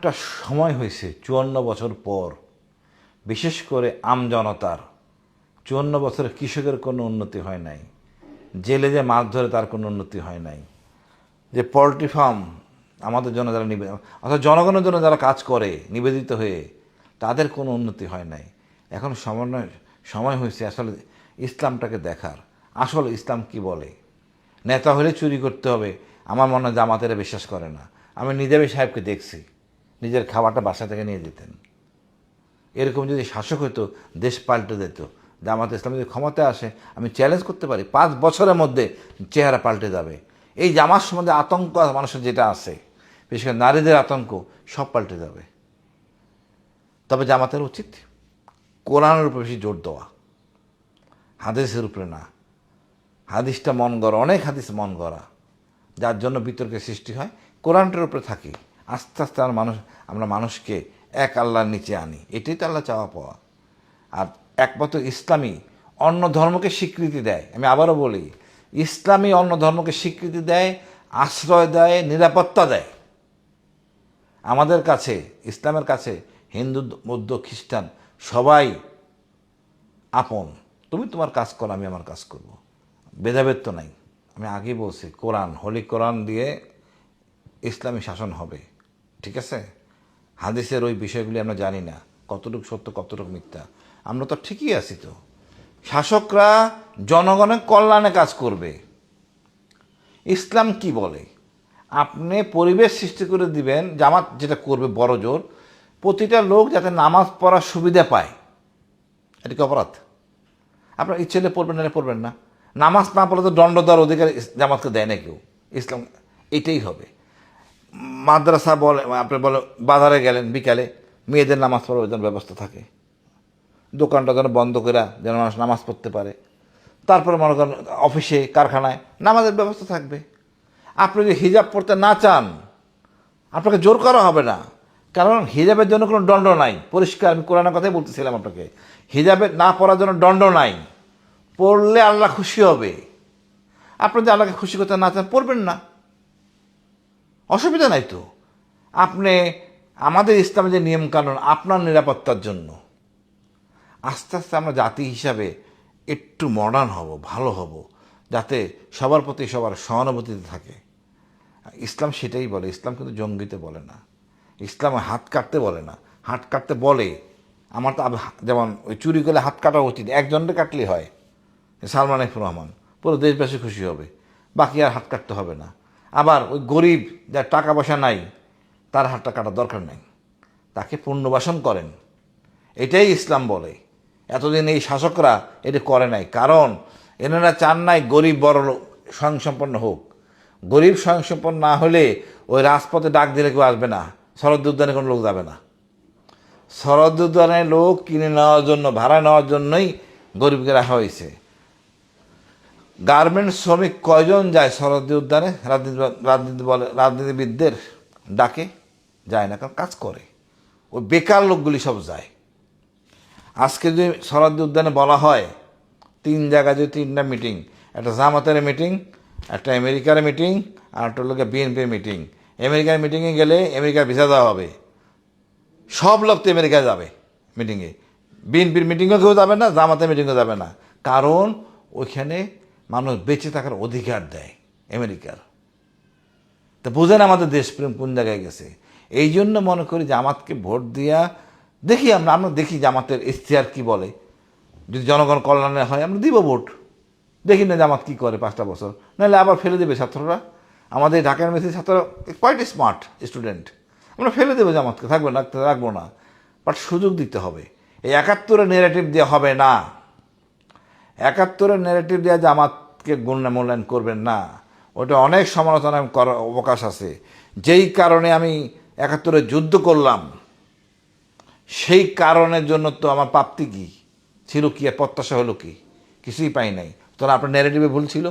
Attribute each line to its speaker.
Speaker 1: একটা সময় হয়েছে 54 বছর পর, বিশেষ করে আমজনতার 54 বছরের কৃষকের কোনো উন্নতি হয় নাই, জেলে যে মাছ ধরে তার কোনো উন্নতি হয় নাই, যে পোলট্রি ফার্ম আমাদের জন্য যারা অর্থাৎ জনগণের জন্য যারা কাজ করে নিবেদিত হয়ে, তাদের কোনো উন্নতি হয় নাই। এখন সময় হয়েছে আসলে ইসলামটাকে দেখার, আসলে ইসলাম কি বলে। নেতা হলে চুরি করতে হবে, আমার মনে হয় জামাতেরা বিশ্বাস করে না। আমি নিজামী সাহেবকে দেখছি, নিজের খাবারটা বাসা থেকে নিয়ে যেতেন। এরকম যদি শাসক হতো, দেশ পাল্টে দিত। জামাত ইসলাম যদি ক্ষমতায় আসে, আমি চ্যালেঞ্জ করতে পারি 5 বছরের মধ্যে চেহারা পাল্টে যাবে। এই জামাত সম্বন্ধে আতঙ্ক মানুষের যেটা আছে, বিশেষ করে নারীদের আতঙ্ক, সব পাল্টে যাবে। তবে জামাতের উচিত কোরআনের উপরে বেশি জোর দেওয়া, হাদিসের উপরে না। হাদিসটা মন গড়া, অনেক হাদিস মন গড়া, যার জন্য বিতর্কের সৃষ্টি হয়। কোরআনটার উপরে থাকি, আস্তে আস্তে আমরা মানুষকে এক আল্লাহর নিচে আনি। এটাই তো আল্লাহ চাওয়া পাওয়া। আর একমাত্র ইসলামী অন্য ধর্মকে স্বীকৃতি দেয়। আমি আবারও বলি, ইসলামী অন্য ধর্মকে স্বীকৃতি দেয়, আশ্রয় দেয়, নিরাপত্তা দেয়। আমাদের কাছে, ইসলামের কাছে হিন্দু, বৌদ্ধ, খ্রিস্টান সবাই আপন। তুমি তোমার কাজ করো, আমি আমার কাজ করব, ভেদাভেদ তো নাই। আমি আগেই বলছি, কোরআন, হোলি কোরআন দিয়ে ইসলামী শাসন হবে, ঠিক আছে? হাদিসের ওই বিষয়গুলি আমরা জানি না, কতটুকু সত্য কতটুকু মিথ্যা। আমরা তো ঠিকই আছি। তো শাসকরা জনগণের কল্যাণে কাজ করবে। ইসলাম কি বলে? আপনি পরিবেশ সৃষ্টি করে দিবেন, জামাত যেটা করবে বড় জোর, প্রতিটা লোক যাতে নামাজ পড়ার সুবিধা পায়। এটা কি অপরাধ? আপনার ইচ্ছে হলে পড়বেন না, পড়বেন না। নামাজ না পড়লে তো দণ্ড দেওয়ার অধিকার জামাতকে দেয় না কেউ। ইসলাম এটাই হবে। মাদ্রাসা বলে, আপনি বলে বাজারে গেলেন বিকালে, মেয়েদের নামাজ পড়ার যেন ব্যবস্থা থাকে, দোকানটা যেন বন্ধ করে যেন মানুষ নামাজ পড়তে পারে। তারপরে মনে করেন অফিসে, কারখানায় নামাজের ব্যবস্থা থাকবে। আপনি যদি হিজাব পড়তে না চান, আপনাকে জোর করা হবে না, কারণ হিজাবের জন্য কোনো দণ্ড নাই। পরিষ্কার, আমি কোরআনের কথাই বলতেছিলাম আপনাকে। হিজাবে না পড়ার জন্য দণ্ড নাই, পড়লে আল্লাহ খুশি হবে। আপনি যদি আল্লাহকে খুশি করতে না চান, পড়বেন না, অসুবিধা নাই তো। আপনি আমাদের ইসলামের যে নিয়মকানুন আপনার নিরাপত্তার জন্য, আস্তে আস্তে আমরা জাতি হিসাবে একটু মডার্ন হব, ভালো হব, যাতে সবার প্রতি সবার সহানুভূতিতে থাকে। ইসলাম সেটাই বলে। ইসলাম কিন্তু জঙ্গিতে বলে না, ইসলাম হাত কাটতে বলে না। হাত কাটতে বলে, আমার তো যেমন ওই চুরি করলে হাত কাটা উচিত, একজনকে কাটলেই হয়, সালমান এফ রহমান, পুরো দেশবাসী খুশি হবে, বাকি আর হাত কাটতে হবে না। আবার ওই গরিব যার টাকা পয়সা নাই, তার হাতটা কাটার দরকার নাই, তাকে পুনর্বাসন করেন। এটাই ইসলাম বলে। এতদিন এই শাসকরা এটা করে নাই, কারণ এনারা চান নাই গরিব বড় স্বয়ংসম্পন্ন হোক। গরিব স্বয়ংসম্পন্ন না হলে ওই রাজপথে ডাক দিলে কেউ আসবে না, শরৎ উদ্যানে কোনো লোক যাবে না। শরৎ উদ্যানে লোক কিনে নেওয়ার জন্য, ভাড়া নেওয়ার জন্যই গরিবকে রাখা হয়েছে। গার্মেন্টস শ্রমিক কয়জন যায় শরৎ উদ্যানে? রাজনীতিবিদদের ডাকে যায় না, কারণ কাজ করে। ওই বেকার লোকগুলি সব যায়। আজকে যদি শরৎ উদ্যানে বলা হয় 3 জায়গায় যদি 3টা মিটিং, একটা জামাতের মিটিং, একটা আমেরিকার মিটিং, আর একটা লোকের বিএনপির মিটিং। আমেরিকার মিটিংয়ে গেলে আমেরিকার ভিসা দেওয়া হবে, সব লোক তো আমেরিকায় যাবে মিটিংয়ে। বিএনপির মিটিংও কেউ যাবে না, জামাতের মিটিংও যাবে না, কারণ ওইখানে মানুষ বেঁচে থাকার অধিকার দেয় আমেরিকার। তো বুঝেন আমাদের দেশপ্রেম কোন জায়গায় গেছে। এই জন্য মনে করি জামাতকে ভোট দিয়া দেখি, আমরা দেখি জামাতের ইশতেহার কি বলে। যদি জনগণ কল্যাণে হয় আমরা দিব ভোট, দেখি না জামাত কি করে 5টা বছর, নাহলে আবার ফেলে দেবে ছাত্ররা। আমাদের ঢাকা ইউনিভার্সিটির ছাত্ররা কোয়াইট স্মার্ট স্টুডেন্ট, আমরা ফেলে দেবো জামাতকে, রাখবো না। বাট সুযোগ দিতে হবে। এই 71-এর নেগেটিভ দেওয়া হবে না। 71-এর নেগেটিভ দেওয়া জামাতকে মূল্যায়ন করবেন না, ওটা অনেক সমালোচনা করার অবকাশ আছে। যেই কারণে আমি 71-এ যুদ্ধ করলাম, সেই কারণের জন্য তো আমার প্রাপ্তি কী ছিল, কি প্রত্যাশা হলো, কি কিছুই পাই নাই। তখন আপনার নেগেটিভে ভুল ছিল।